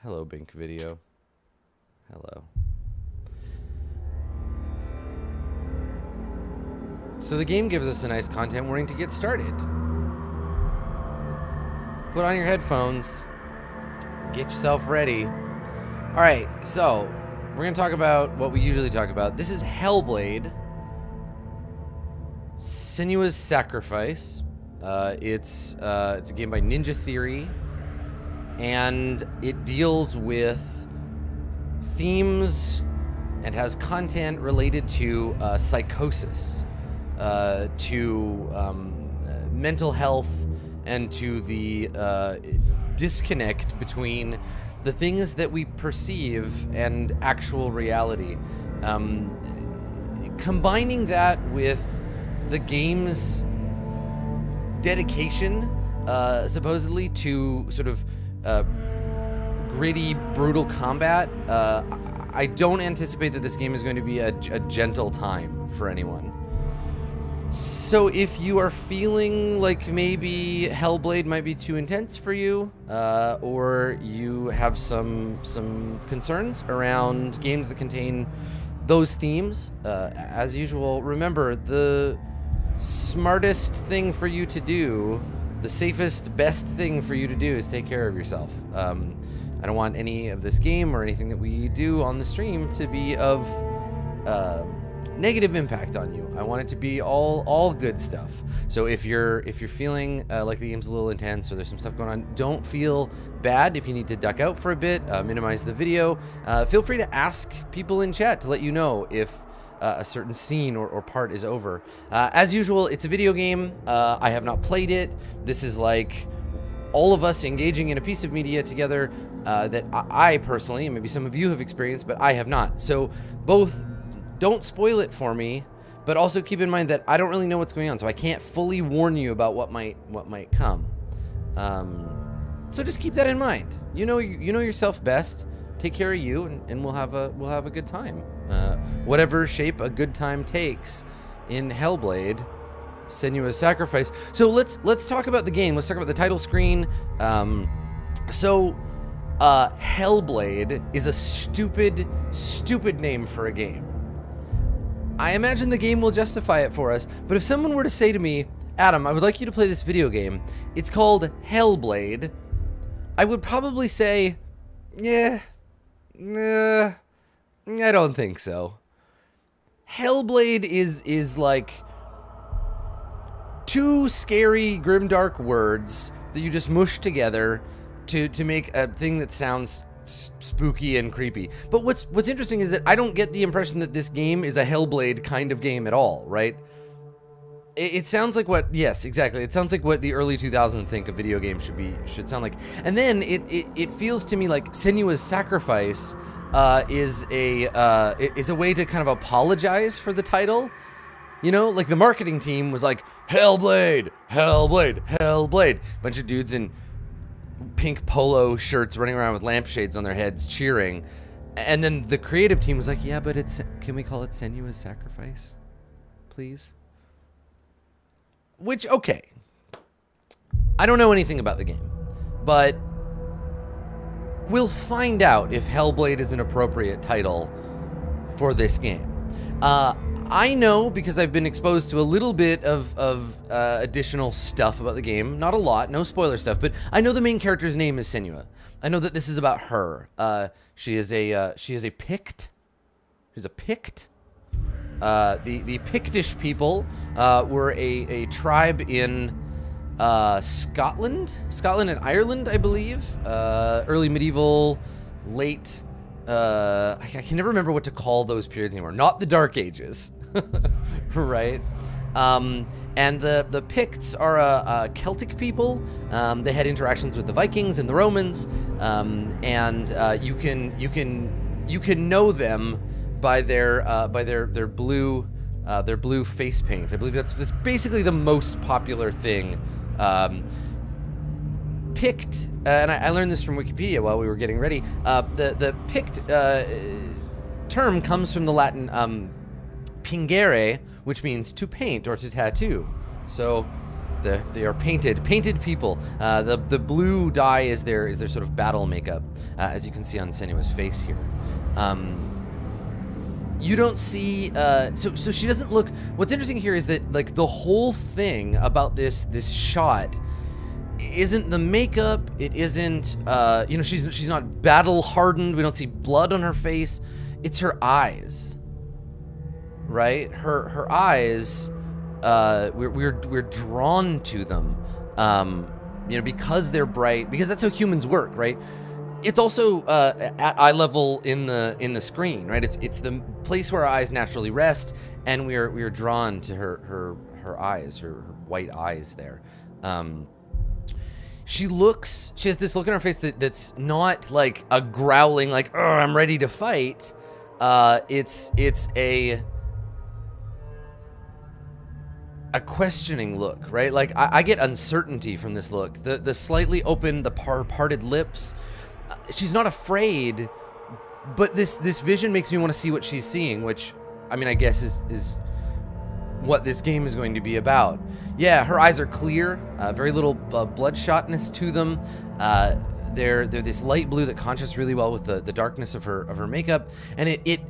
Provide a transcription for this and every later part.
Hello, Bink Video. Hello. So the game gives us a nice content warning to get started. Put on your headphones. Get yourself ready. Alright, so we're going to talk about what we usually talk about. This is Hellblade. Senua's Sacrifice. It's a game by Ninja Theory. And it deals with themes and has content related to psychosis, to mental health, and to the disconnect between the things that we perceive and actual reality. Combining that with the game's dedication, supposedly, to sort of gritty, brutal combat, I don't anticipate that this game is going to be a gentle time for anyone. So if you are feeling like maybe Hellblade might be too intense for you, or you have some concerns around games that contain those themes, as usual, remember, the smartest thing for you to do, the safest, best thing for you to do is take care of yourself. I don't want any of this game or anything that we do on the stream to be of negative impact on you. I want it to be all good stuff. So if you're feeling like the game's a little intense or there's some stuff going on, don't feel bad if you need to duck out for a bit, minimize the video. Feel free to ask people in chat to let you know if a certain scene or part is over. As usual, it's a video game. I have not played it. This is like all of us engaging in a piece of media together that I personally, and maybe some of you have experienced, but I have not. So both, don't spoil it for me, but also keep in mind that I don't really know what's going on, so I can't fully warn you about what might come. So just keep that in mind. You know yourself best. Take care of you, and we'll have a good time. Whatever shape a good time takes in Hellblade, Senua's Sacrifice. So let's talk about the game. Let's talk about the title screen. Hellblade is a stupid name for a game. I imagine the game will justify it for us, but if someone were to say to me, Adam, I would like you to play this video game, it's called Hellblade, I would probably say, yeah, nah, I don't think so. Hellblade is like two scary, grimdark words that you just mush together to make a thing that sounds spooky and creepy. But what's interesting is that I don't get the impression that this game is a Hellblade kind of game at all, right? It sounds like what, yes, exactly. It sounds like what the early 2000s think a video game should sound like. And then it feels to me like Senua's Sacrifice is a way to kind of apologize for the title. You know, like the marketing team was like, Hellblade, Hellblade, Hellblade. Bunch of dudes in pink polo shirts running around with lampshades on their heads cheering. And then the creative team was like, yeah, but can we call it Senua's Sacrifice, please? Which, okay. I don't know anything about the game, but we'll find out if Hellblade is an appropriate title for this game. I know because I've been exposed to a little bit of additional stuff about the game. Not a lot, no spoiler stuff, but I know the main character's name is Senua. I know that this is about her. She is a pict. She's a pict. The Pictish people were a tribe in Scotland and Ireland, I believe. Early medieval, late. I can never remember what to call those periods anymore. Not the Dark Ages, right? And the Picts are a Celtic people. They had interactions with the Vikings and the Romans, and you can know them by their blue face paint. I believe that's basically the most popular thing. Pict, and I learned this from Wikipedia while we were getting ready. The Pict term comes from the Latin pingere, which means to paint or to tattoo. So They are painted people. The blue dye is their sort of battle makeup, as you can see on Senua's face here. You don't see, so she doesn't look. What's interesting here is that like the whole thing about this shot isn't the makeup. It isn't, you know, she's not battle hardened. We don't see blood on her face. It's her eyes, right? Her eyes. We're drawn to them, you know, because they're bright. Because that's how humans work, right? It's also at eye level in the screen, right? It's the place where our eyes naturally rest, and we're drawn to her eyes, her white eyes there. She has this look in her face that's not like a growling, like, "Oh, I'm ready to fight." It's a questioning look, right? Like I get uncertainty from this look. The slightly open, the parted lips. She's not afraid, but this vision makes me want to see what she's seeing, which, I mean, I guess is what this game is going to be about. Yeah, her eyes are clear, very little bloodshotness to them. They're this light blue that contrasts really well with the darkness of her makeup, and it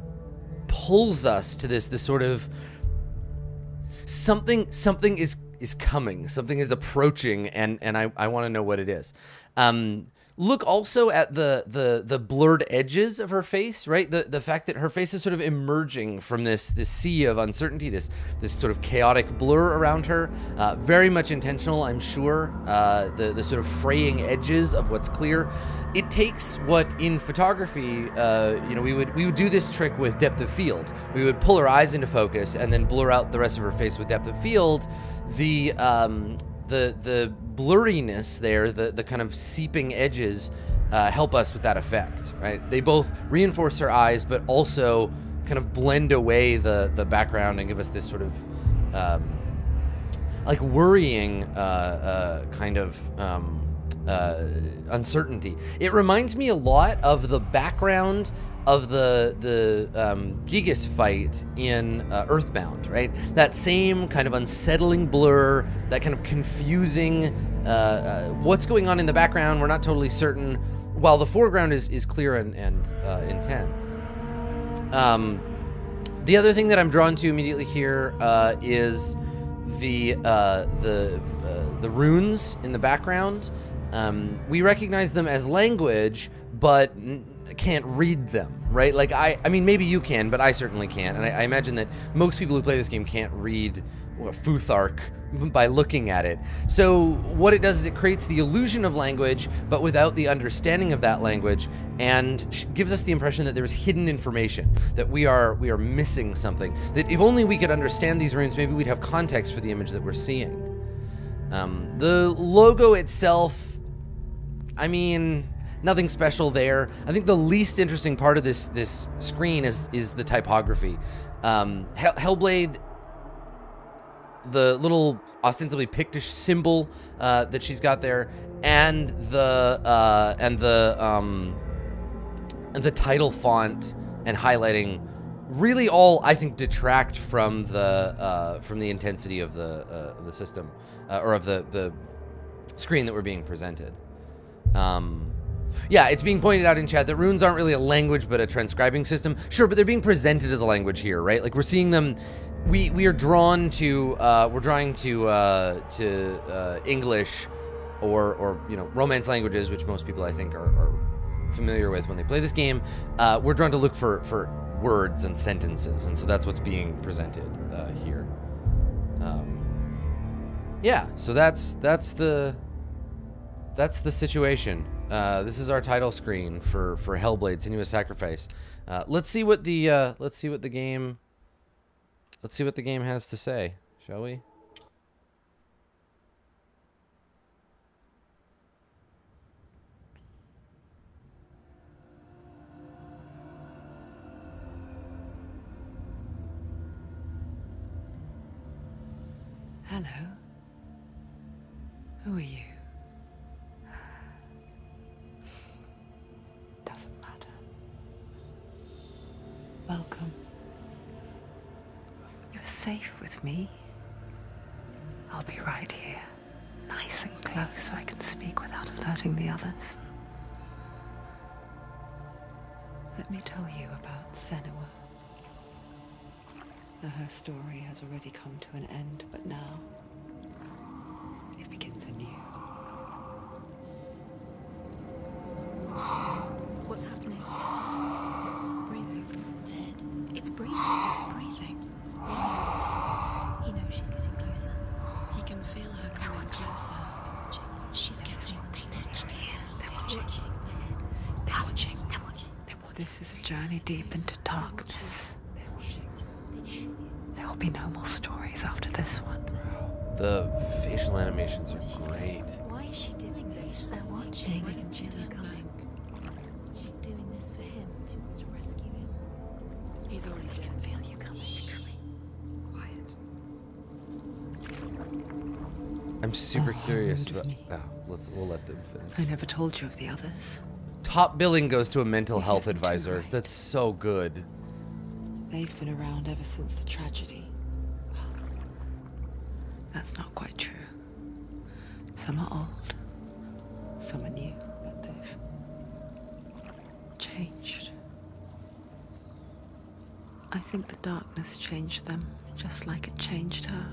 pulls us to this sort of something is coming, something is approaching, and I want to know what it is. Look also at the blurred edges of her face, right? The fact that her face is sort of emerging from this sea of uncertainty, this sort of chaotic blur around her. Very much intentional, I'm sure. The sort of fraying edges of what's clear. It takes what in photography, you know, we would do this trick with depth of field. We would pull her eyes into focus and then blur out the rest of her face with depth of field. The blurriness there, the kind of seeping edges, help us with that effect, right? They both reinforce her eyes, but also kind of blend away the background and give us this sort of like worrying kind of uncertainty. It reminds me a lot of the background of the Gigas fight in Earthbound, right? That same kind of unsettling blur, that kind of confusing what's going on in the background. We're not totally certain, while the foreground is clear and intense. The other thing that I'm drawn to immediately here is the runes in the background. We recognize them as language, but can't read them, right? Like I mean, maybe you can, but I certainly can't. And I imagine that most people who play this game can't read Futhark by looking at it. So what it does is it creates the illusion of language, but without the understanding of that language, and gives us the impression that there is hidden information, that we are missing something. That if only we could understand these runes, maybe we'd have context for the image that we're seeing. The logo itself, I mean, nothing special there. I think the least interesting part of this screen is the typography. Hellblade, the little ostensibly Pictish symbol that she's got there, and the title font and highlighting, really all I think detract from the intensity of the system or of the screen that we're being presented. Yeah, it's being pointed out in chat that runes aren't really a language, but a transcribing system. Sure, but they're being presented as a language here, right? Like we're seeing them. We are drawn to English or you know, Romance languages, which most people I think are familiar with when they play this game. We're drawn to look for words and sentences, and so that's what's being presented here. Yeah, so that's the situation. This is our title screen for Hellblade: Senua's Sacrifice. Let's see what the game has to say, shall we? Hello. Who are you? Doesn't matter. Welcome. You're safe with me. I'll be right here. nice and close so I can speak without alerting the others. Let me tell you about Senua. Now, her story has already come to an end, but now it begins anew. What's happening? It's breathing. Dead. It's breathing. It's breathing. He knows she's getting closer. He can feel her coming closer. She's getting. They're watching. They're watching. They're watching. This is a journey deep into darkness. There will be no more stories after this one. The facial animations are great. Why is she doing this? They're watching. Why isn't she coming? She's doing this for him. She wants to rescue him. He's already dead. I can feel you coming. Quiet. I'm super curious about. Oh, we'll let them finish. I never told you of the others. Top billing goes to a mental health too advisor. right. That's so good. They've been around ever since the tragedy. Well, that's not quite true. Some are old, some are new, but they've changed. I think the darkness changed them, just like it changed her.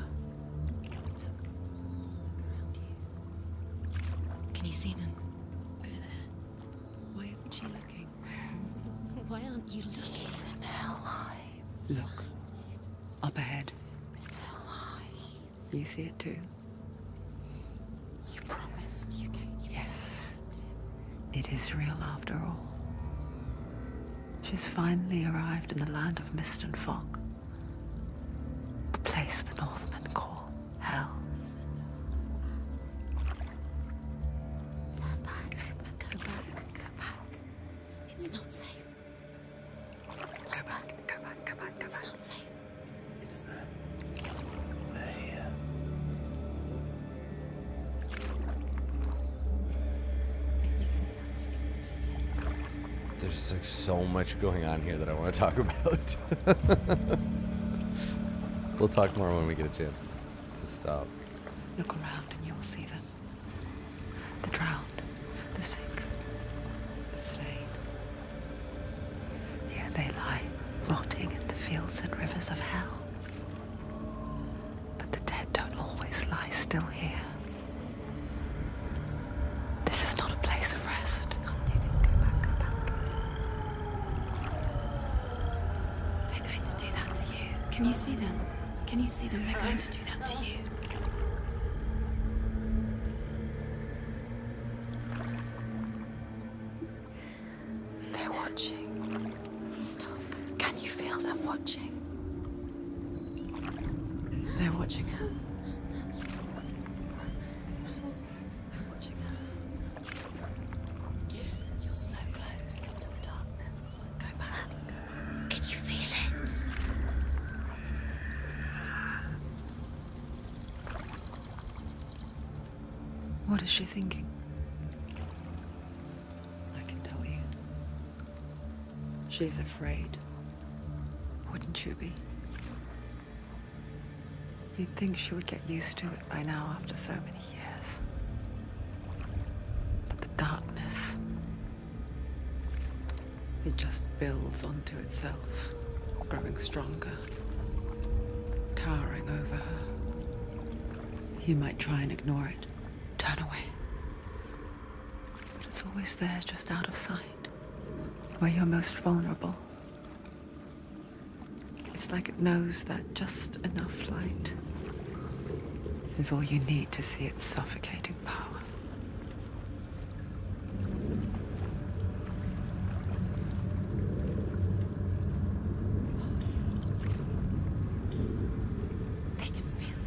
Can you see them? Over there. Why isn't she looking? Why aren't you looking? He's in Hellhide. Look, up ahead. You see it too? You promised you gave me. Yes. It is real after all. She's finally arrived in the land of mist and fog. The place the Northmen call Hell. Turn back. Go back. Go back. It's not safe. Go back. Go back. Go back. It's not safe. It's them. They're here. You see that? They can see you. There's just like so much going on here that I want to talk about. We'll talk more when we get a chance to stop. Look around and you'll see them. The drowned, the sick, the slain. Here they lie, rotting in the fields and rivers of hell. But the dead don't always lie still here. You see them? This is not a place of rest. You can't do this. Go back. Go back. They're going to do that to you. Can you see them? Can you see them? They're going to do that to you. They're watching. Stop. Can you feel them watching? They're watching her. They're watching her. You're so close to the darkness. Go back. Can you feel it? What is she thinking? I can tell you. She's afraid. Wouldn't you be? You'd think she would get used to it by now after so many years. But the darkness, it just builds onto itself, growing stronger, towering over her. You might try and ignore it, turn away. But it's always there, just out of sight, where you're most vulnerable. It's like it knows that just enough light is all you need to see its suffocating power. They can feel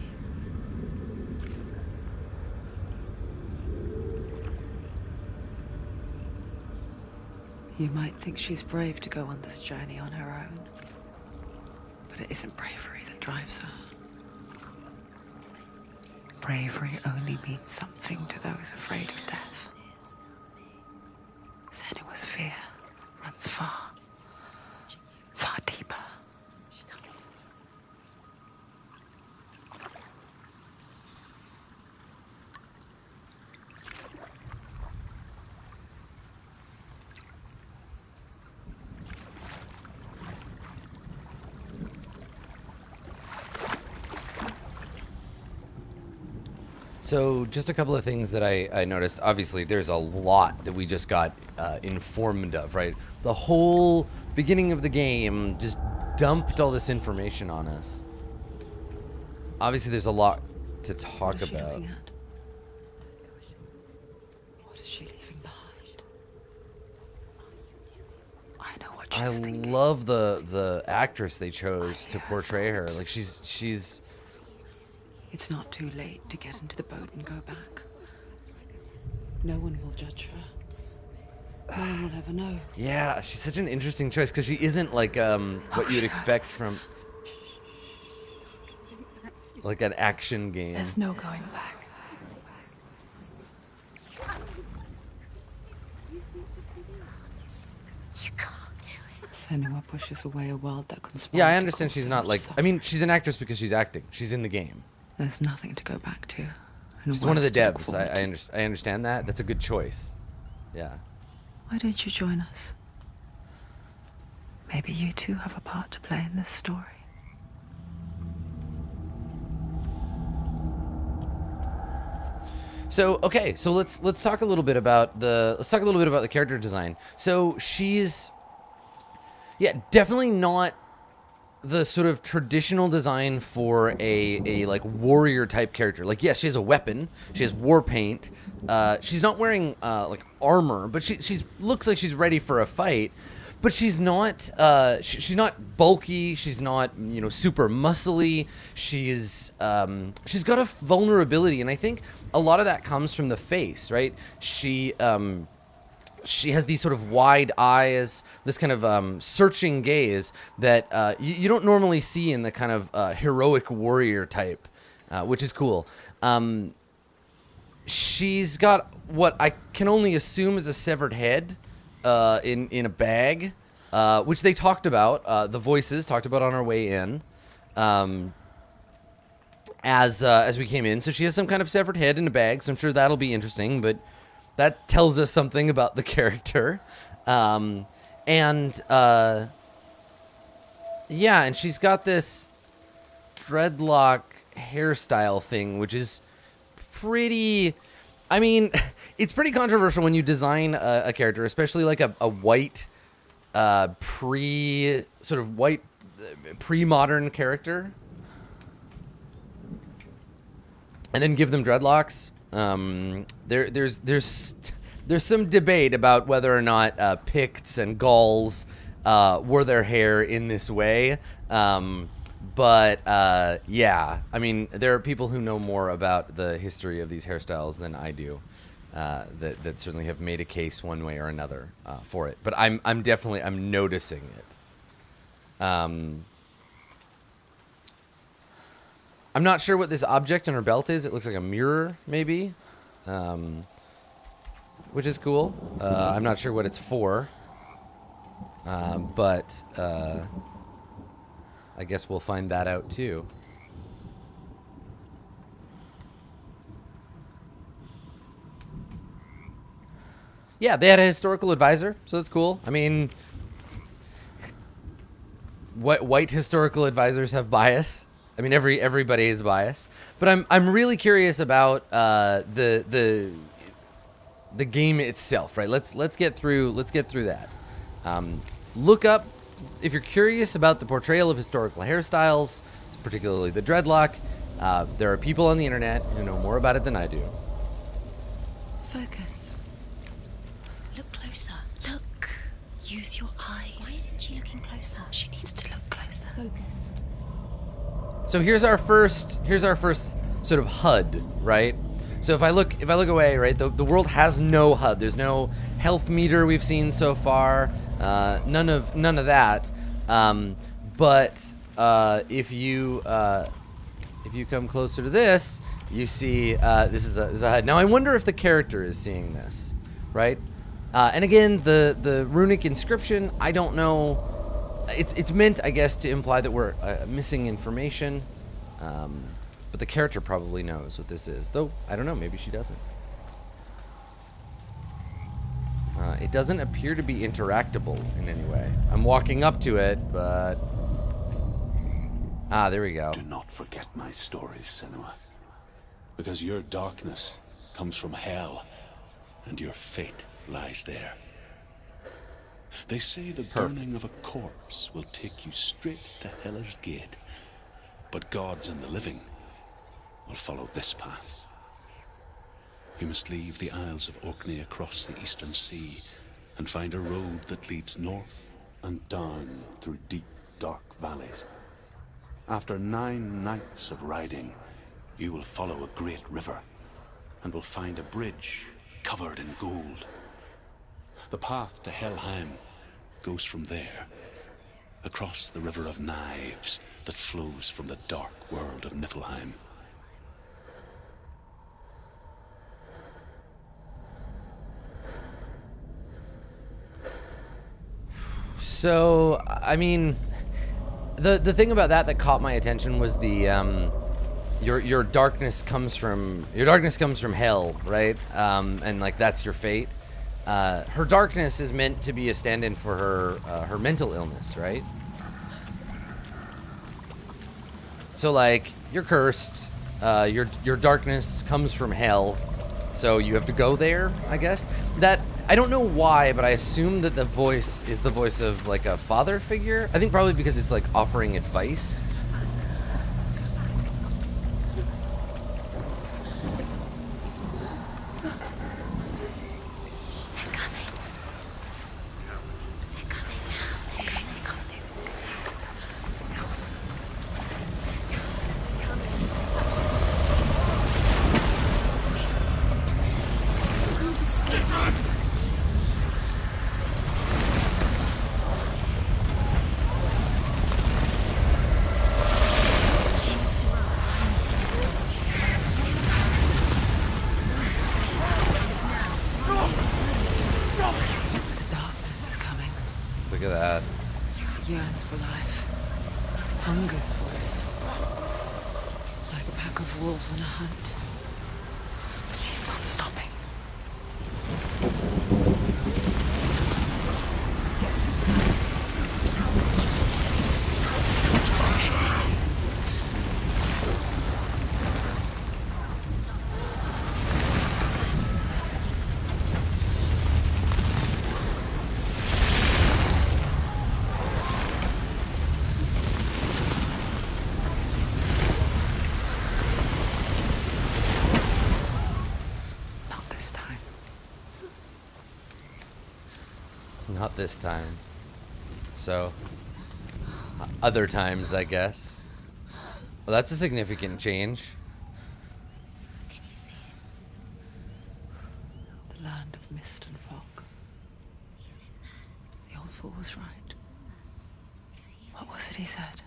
you. You might think she's brave to go on this journey on her own, but it isn't bravery that drives her. Bravery only means something to those afraid of death. Senua's fear runs far, far deeper. So just a couple of things that I noticed. Obviously, there's a lot that we just got informed of, right? The whole beginning of the game just dumped all this information on us. Obviously, there's a lot to talk What is she about. looking at? What is she leaving behind? I know what she's I thinking. love the actress they chose to portray her. Like she's It's not too late to get into the boat and go back. No one will judge her. No one will ever know. yeah, she's such an interesting choice because she isn't like what you'd expect from like an action game. There's no going back. You can't do it. Senua pushes away a world that conspires. Yeah, I to understand cause she's so not much like. I suffering. mean, she's an actress because she's acting. She's in the game. There's nothing to go back to. and She's one of the worse to look devs. forward to. I understand that. That's a good choice. Yeah. Why don't you join us? Maybe you too have a part to play in this story. So okay, so let's talk a little bit about the character design. So she's definitely not the sort of traditional design for a like warrior type character. Like yes, she has a weapon, she has war paint. She's not wearing like armor, but she's looks like she's ready for a fight. But she's not she's not bulky. She's not super muscly. She's got a vulnerability, and I think a lot of that comes from the face, right? She has these sort of wide eyes, this kind of searching gaze that you don't normally see in the kind of heroic warrior type, which is cool. She's got what I can only assume is a severed head in a bag, which they talked about. The voices talked about on our way in, as we came in. So she has some kind of severed head in a bag. So I'm sure that'll be interesting. But that tells us something about the character. And she's got this dreadlock hairstyle thing, which is pretty. I mean, it's pretty controversial when you design a character, especially like a white, pre-modern character, and then give them dreadlocks. There's some debate about whether or not Picts and Gauls wore their hair in this way. But I mean, there are people who know more about the history of these hairstyles than I do, that certainly have made a case one way or another for it. But I'm definitely noticing it. I'm not sure what this object on her belt is. It looks like a mirror, maybe, which is cool. I'm not sure what it's for, but I guess we'll find that out too. Yeah, they had a historical advisor, so that's cool. I mean, white historical advisors have bias. I mean, everybody is biased. But I'm really curious about the game itself, right? Let's get through that. Look up. If you're curious about the portrayal of historical hairstyles, particularly the dreadlock, there are people on the internet who know more about it than I do. Focus. Look closer. Look. Use your eyes. Why isn't she looking closer? She needs to look closer. Focus. So here's our first sort of HUD, right? So if I look away, right, the world has no HUD. There's no health meter we've seen so far. None of that. But if you come closer to this, you see this is a HUD. Now I wonder if the character is seeing this, right? And again, the runic inscription, I don't know. It's meant, I guess, to imply that we're missing information. But the character probably knows what this is, though I don't know. Maybe she doesn't. It doesn't appear to be interactable in any way. I'm walking up to it, but... there we go. Do not forget my stories, Senua. Because your darkness comes from hell, and your fate lies there. They say the burning of a corpse will take you straight to Hela's gate, but gods and the living will follow this path. You must leave the Isles of Orkney across the eastern sea and find a road that leads north and down through deep, dark valleys. After 9 nights of riding, you will follow a great river and will find a bridge covered in gold. The path to Helheim goes from there, across the River of Knives that flows from the dark world of Niflheim. So, I mean, the thing about that caught my attention was the your darkness comes from hell, right? And like that's your fate. Her darkness is meant to be a stand-in for her mental illness, right? So like you're cursed. Your darkness comes from hell, so you have to go there, I guess. That I don't know why, but I assume that the voice is the voice of like a father figure. I think probably because it's like offering advice. Look at that. Yearns for life. Hungers for it. Like a pack of wolves on a hunt. But she's not stopping. Not this time. So, other times, I guess. Well, that's a significant change. Can you see it? The land of mist and fog. He's in there. The old fool was right. Is he? What was it he said?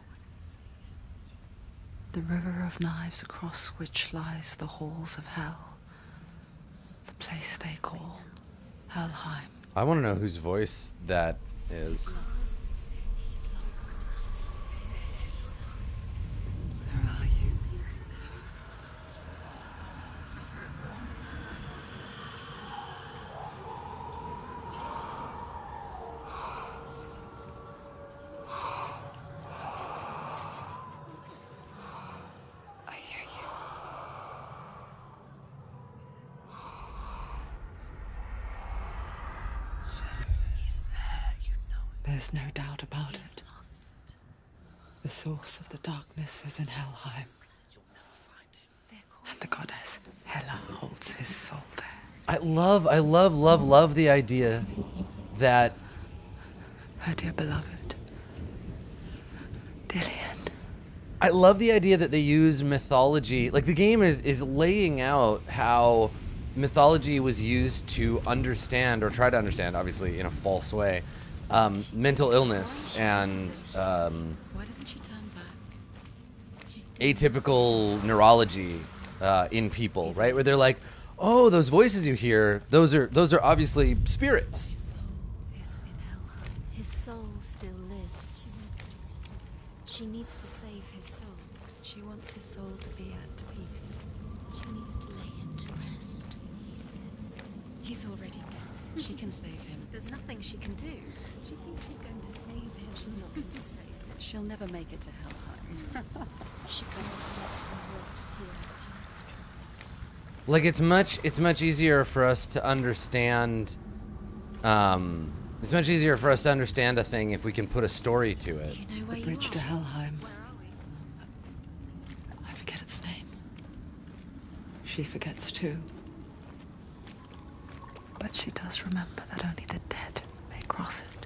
The river of knives across which lies the halls of hell. The place they call Helheim. I want to know whose voice that is. He's lost. Where are you? I hear you. He's there, you know it. There's no doubt about He's it. lost. The source of the darkness is in Helheim. They're called And the goddess Hela holds his soul there. I love the idea that Her dear beloved, Dillian. I love the idea that they use mythology. Like the game is laying out how mythology was used to understand or try to understand, obviously in a false way, mental illness and Why doesn't she turn back? atypical neurology in people, right? Where they're like, oh, those voices you hear, those are obviously spirits. His soul is in Helheim. His soul still lives. She needs to save his soul. She wants his soul to be at peace. She needs to lay him to rest. He's dead. He's already dead. She can save him. There's nothing she can do. She thinks she's going to save him. She's not going to save him. She'll never make it to Helheim. She can't let him rot here. She has to try. Like it's much easier for us to understand. It's much easier for us to understand a thing if we can put a story to it. Do you know where The you bridge are? to Helheim. I forget its name. She forgets too. But she does remember that only the dead may cross it.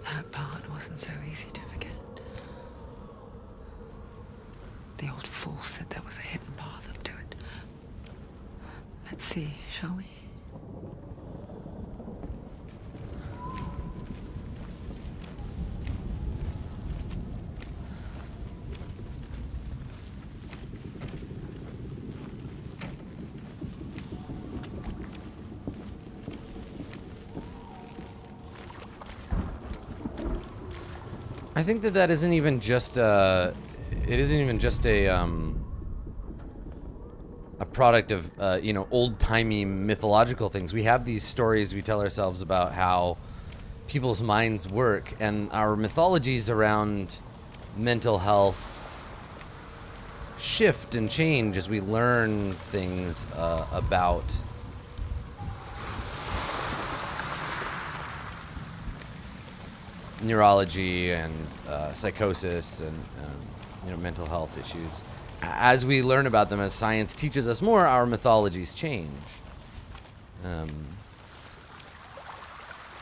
That part wasn't so easy to forget. The old fool said there was a hidden path up to it. Let's see, shall we? I think that isn't even just it isn't even just a product of you know, old-timey mythological things. We have these stories we tell ourselves about how people's minds work, and our mythologies around mental health shift and change as we learn things about neurology and psychosis and you know, mental health issues. As we learn about them, as science teaches us more, our mythologies change.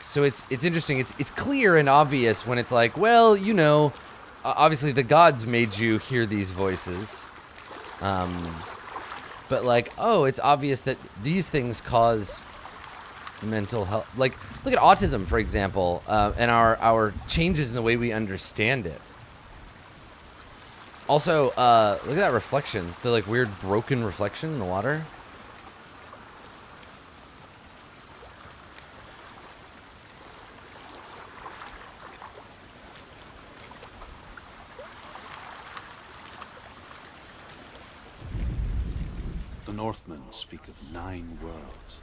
So it's interesting. It's clear and obvious when it's like, well, you know, obviously the gods made you hear these voices. But like, oh, it's obvious that these things cause mental health. Like, look at autism, for example, and our changes in the way we understand it. Also, look at that reflection, the like weird broken reflection in the water. The Northmen speak of 9 worlds.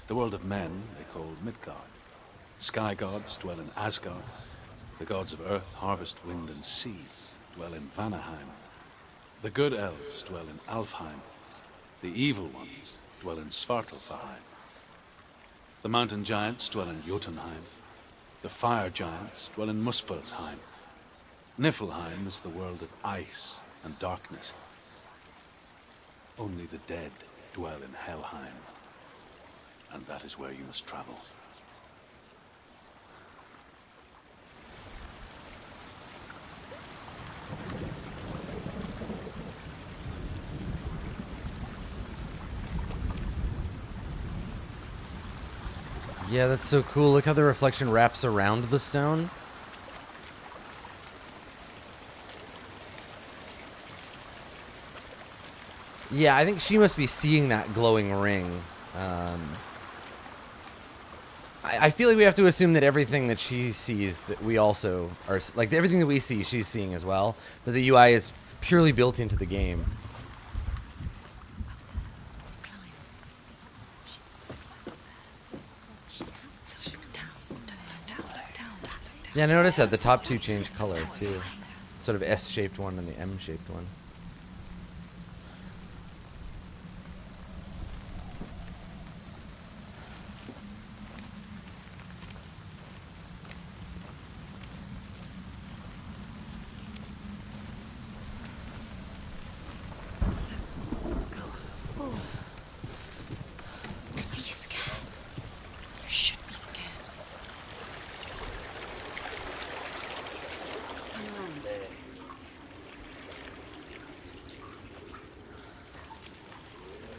The world of men they call Midgard. Sky gods dwell in Asgard. The gods of earth, harvest, wind, and sea dwell in Vanaheim. The good elves dwell in Alfheim. The evil ones dwell in Svartalfheim. The mountain giants dwell in Jotunheim. The fire giants dwell in Muspelheim. Niflheim is the world of ice and darkness. Only the dead dwell in Helheim. And that is where you must travel. Yeah, that's so cool. Look how the reflection wraps around the stone. Yeah, I think she must be seeing that glowing ring. I feel like we have to assume that everything that she sees, that we also are, like everything that we see, she's seeing as well. That the UI is purely built into the game. Yeah, notice that the top 2 change color too. Sort of S-shaped one and the M-shaped one. Are you scared? You should be scared. Turn around.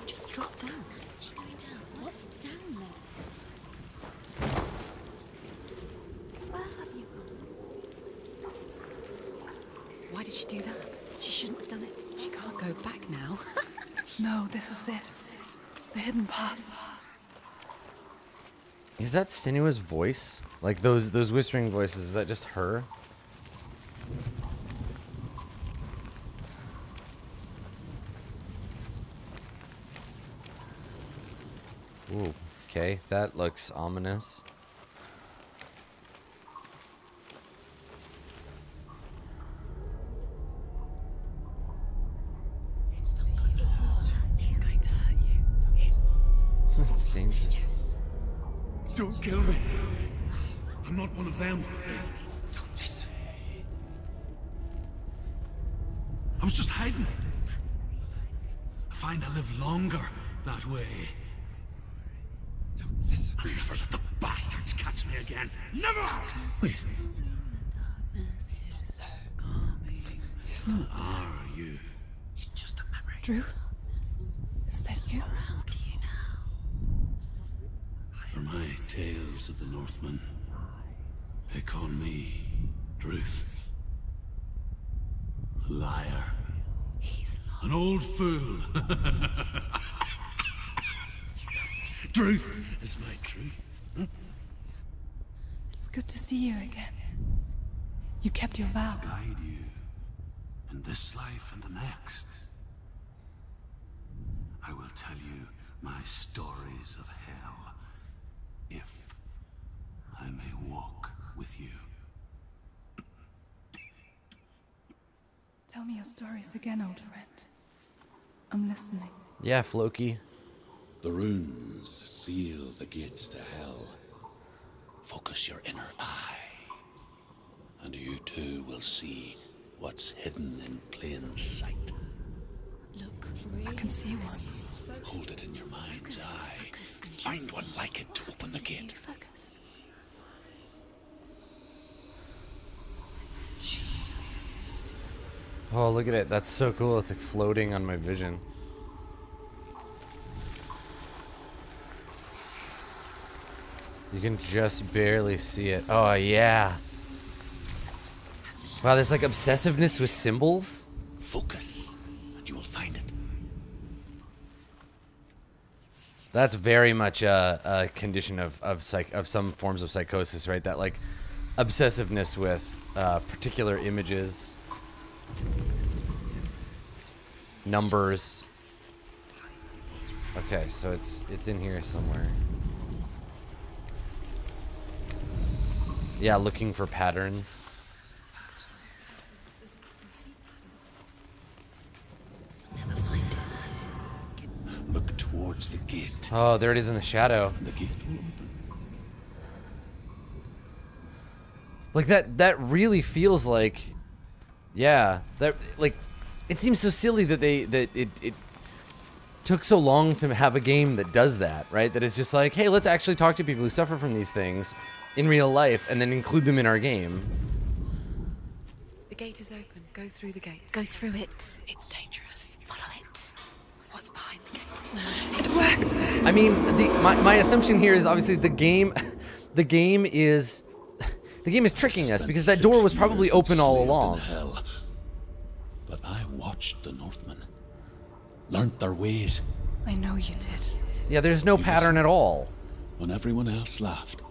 Just drop down. What's down there? Where have you gone? Why did she do that? She shouldn't have done it. She can't go back now. No, this is it. The hidden path. Is that Senua's voice? Like those whispering voices, is that just her? Ooh, okay, that looks ominous. dangerous. Don't kill me. I'm not one of them. Don't listen. I was just hiding. I find I live longer that way. Don't listen. I'll never let the bastards catch me again. Never! Wait. Who are you? It's just a memory. Druth? Is that you? How do you now? For my tales of the Northmen, they call me Druth. Liar. He's lost. An old fool. Truth is my truth. Huh? It's good to see you again. You kept your vow. Guide you in this life and the next. I will tell you my stories of hell, if I may walk with you. Tell me your stories again, old friend. I'm listening. Yeah, Floki. The runes seal the gates to hell. Focus your inner eye, and you too will see what's hidden in plain sight. Look, I can see one. Hold it in your mind's eye. focus, and Find you one see. like it to open the gate. Focus. Oh, look at it. That's so cool. It's like floating on my vision. You can just barely see it. Oh, yeah. Wow, there's like obsessiveness with symbols. Focus, and you will find it. That's very much a condition of some forms of psychosis, right? That like obsessiveness with particular images, numbers. Okay, so it's in here somewhere. Yeah, looking for patterns. Never find it. Look towards the gate. Oh, there it is in the shadow. The gate will open. Like that really feels like, yeah, that like it seems so silly that it took so long to have a game that does that, right? That it's just like, hey, let's actually talk to people who suffer from these things in real life and then include them in our game. The gate is open. Go through the gate. Go through it. It's dangerous. Follow it. What's behind the gate? It worked! I mean, my assumption here is obviously the game is tricking us because that door was probably open all Enslaved in along. hell. But I watched the Northmen, learnt their ways I know you did. Yeah, there's no pattern at all. when everyone else laughed.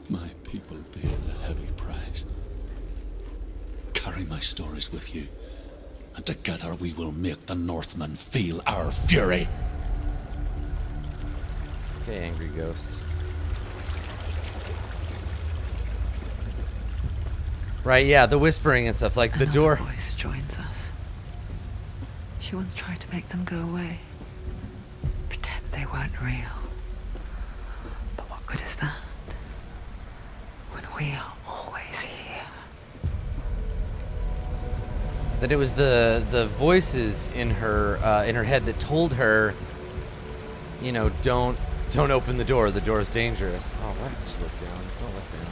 My people paid a heavy price. Carry my stories with you, and together we will make the Northmen feel our fury. Okay, angry ghost. Right, yeah, the whispering and stuff, like the Another door. voice joins us. She once tried to make them go away. Pretend they weren't real. But what good is that? When we are always here. That it was the voices in her head that told her, you know, don't open the door. The door is dangerous. Oh, why don't you look down? Don't look down.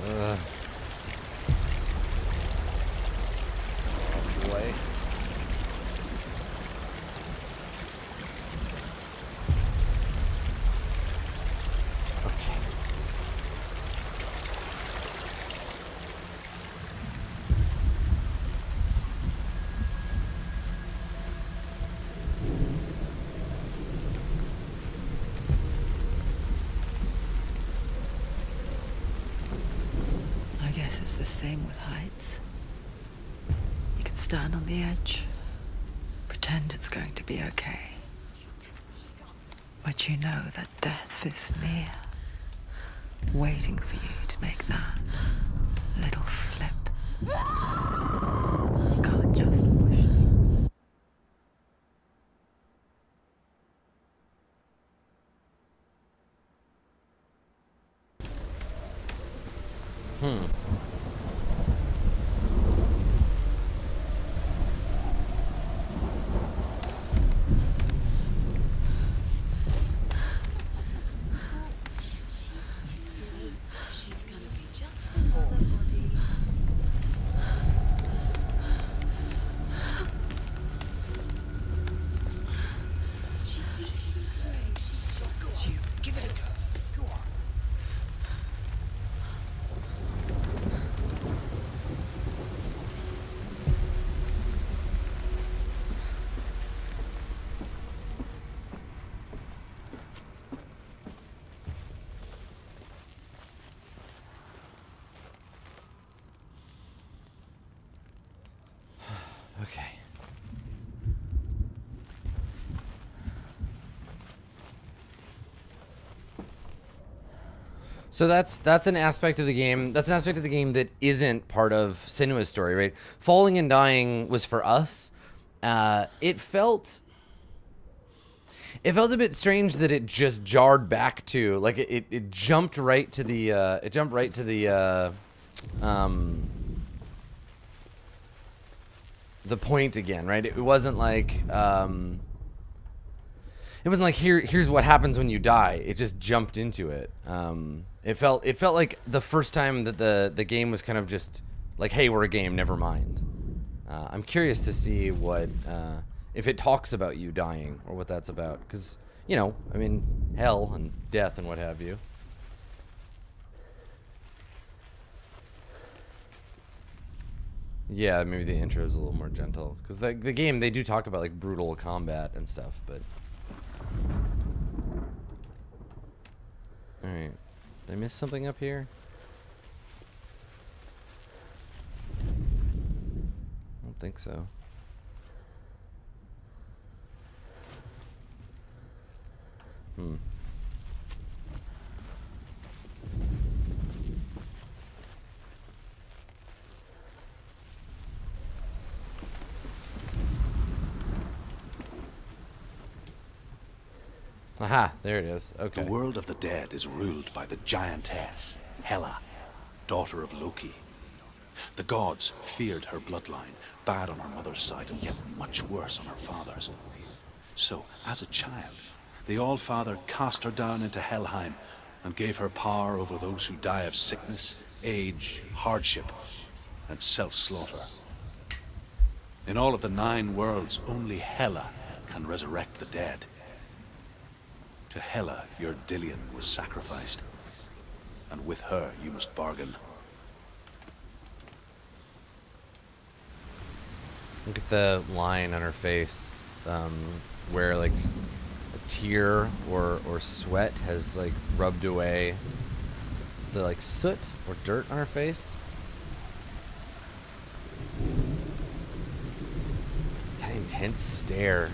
Oh boy. Okay. I guess it's the same with heights. You can stand on the edge, pretend it's going to be okay. But you know that death is near, waiting for you to make that little slip. You can't just push it. She's gonna be just another body. She's just you. Give it a go. Go on. Okay. So that's an aspect of the game. That's an aspect of the game that isn't part of Senua's story, right? Falling and dying was for us. It felt a bit strange that it just jarred back to, like, it jumped right to the the point again, right? It wasn't like here's what happens when you die. It just jumped into it. It felt like the first time that the game was kind of just like, hey, we're a game, never mind. I'm curious to see what if it talks about you dying or what that's about, because, you know, I mean, hell and death and what have you. Yeah, maybe the intro is a little more gentle, because the game, they do talk about, like, brutal combat and stuff, but... Alright. Did I miss something up here? I don't think so. Aha, there it is. Okay. The world of the dead is ruled by the giantess, Hela, daughter of Loki. The gods feared her bloodline, bad on her mother's side, and yet much worse on her father's. So, as a child, the All-Father cast her down into Helheim and gave her power over those who die of sickness, age, hardship, and self-slaughter. In all of the 9 worlds, only Hela can resurrect the dead. To Hela, your Dillion was sacrificed, and with her you must bargain. Look at the line on her face, where, like, a tear or sweat has, like, rubbed away the, like, soot or dirt on her face. That intense stare.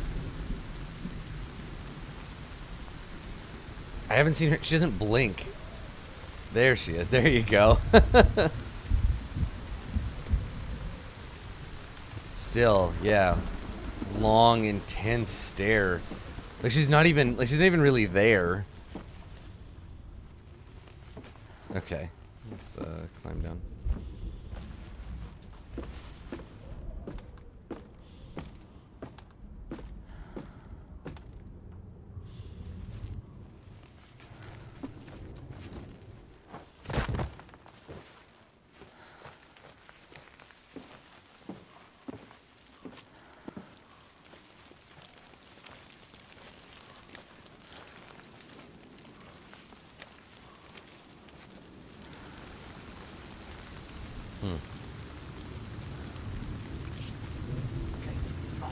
I haven't seen her. She doesn't blink. There she is. There you go. Still, yeah. Long, intense stare. Like she's not even really there. Okay. Let's climb down.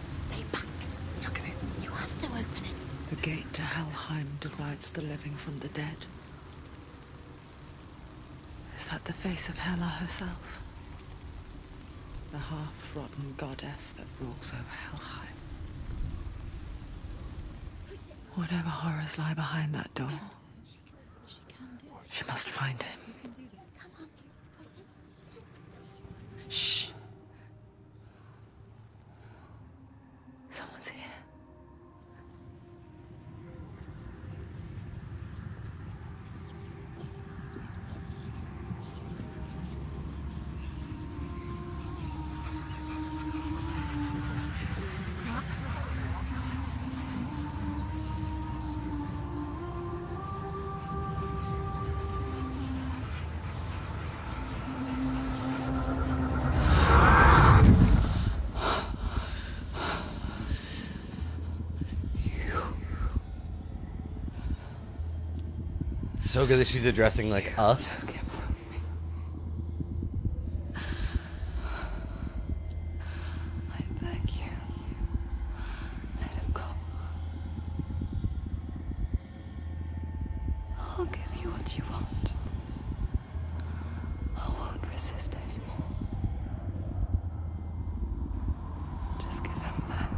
Stay back. Look at it. You have to open it. The gate to Helheim divides the living from the dead. Is that the face of Hela herself? The half-rotten goddess that rules over Helheim. Whatever horrors lie behind that door, she must find him. Shh. Someone's here. So good that she's addressing like us. Took him from me. I beg you, let him go. I'll give you what you want. I won't resist anymore. Just give him back.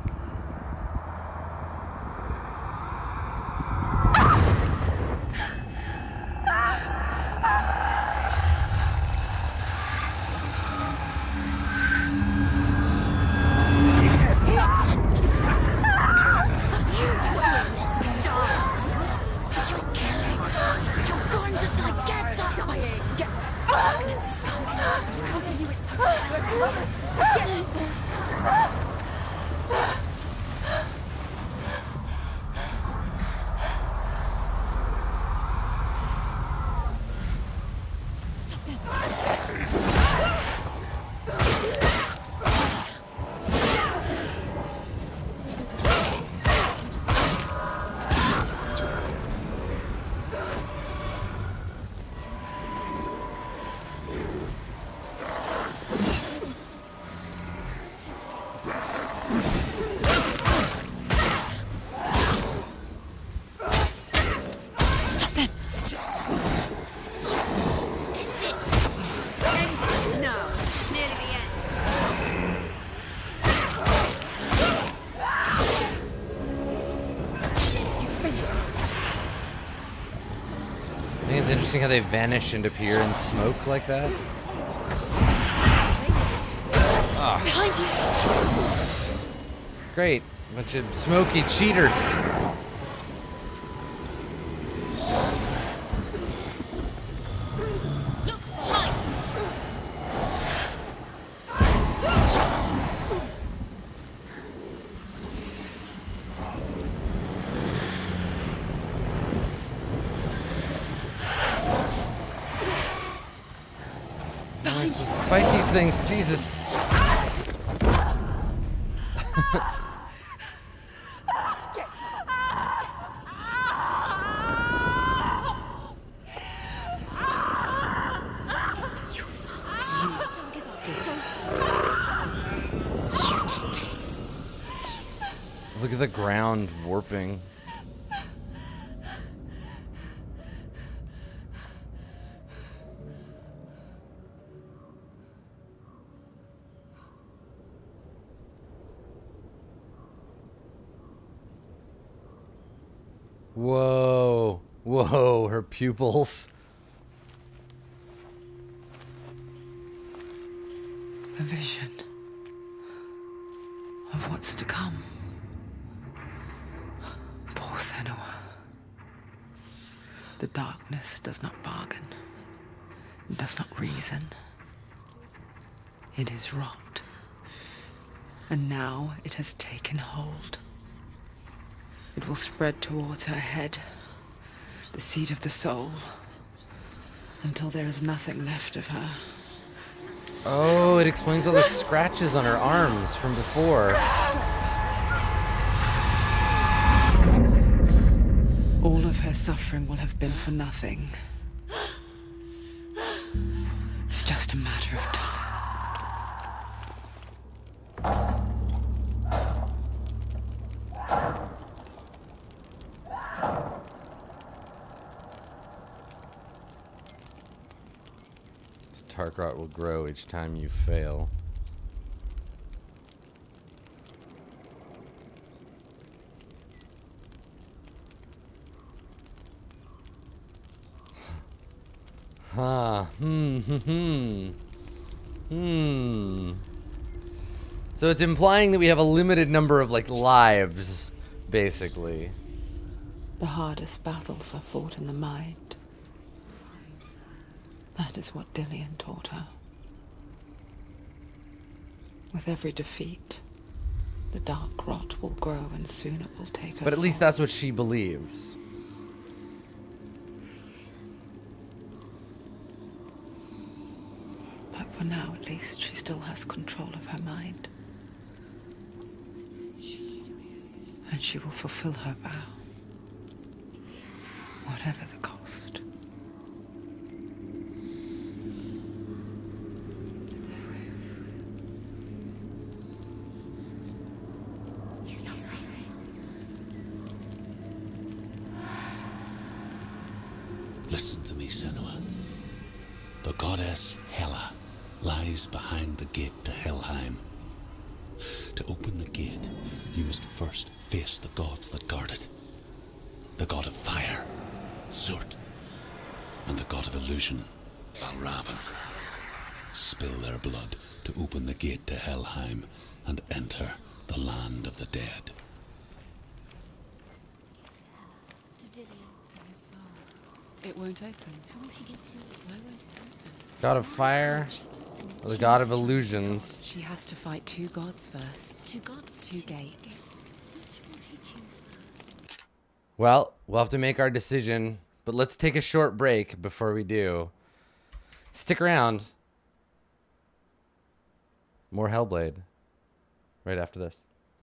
I think it's interesting how they vanish and appear in smoke like that. Behind you! Great. Bunch of smoky cheaters. How am I supposed to fight these things? Jesus. Look at the ground warping. Whoa. Whoa, her pupils. A vision of what's to come. Poor Senua. The darkness does not bargain. It does not reason. It is rot. And now it has taken hold. It will spread towards her head, the seat of the soul, until there is nothing left of her. Oh, it explains all the scratches on her arms from before. All of her suffering will have been for nothing. It's just a matter of time. Tarkrot will grow each time you fail. Huh. So it's implying that we have a limited number of, like, lives, basically. The hardest battles are fought in the mind. That is what Dillian taught her. With every defeat, the dark rot will grow and soon it will take her But at least soul. that's what she believes. But for now, at least, she still has control of her mind. And she will fulfill her vow, whatever the cost. Listen to me, Senua. The goddess Hela lies behind the gate to Helheim. To open the gate, you must first face the gods that guard it. The god of fire, Zurt, and the god of illusion, Valravn. Spill their blood to open the gate to Helheim and enter the land of the dead. To his soul. It won't open. Why won't it open? God of fire, or the god of illusions. She has to fight two gods first. Two gods? Two gates. What will she choose first? Well, we'll have to make our decision, but let's take a short break before we do. Stick around. More Hellblade right after this.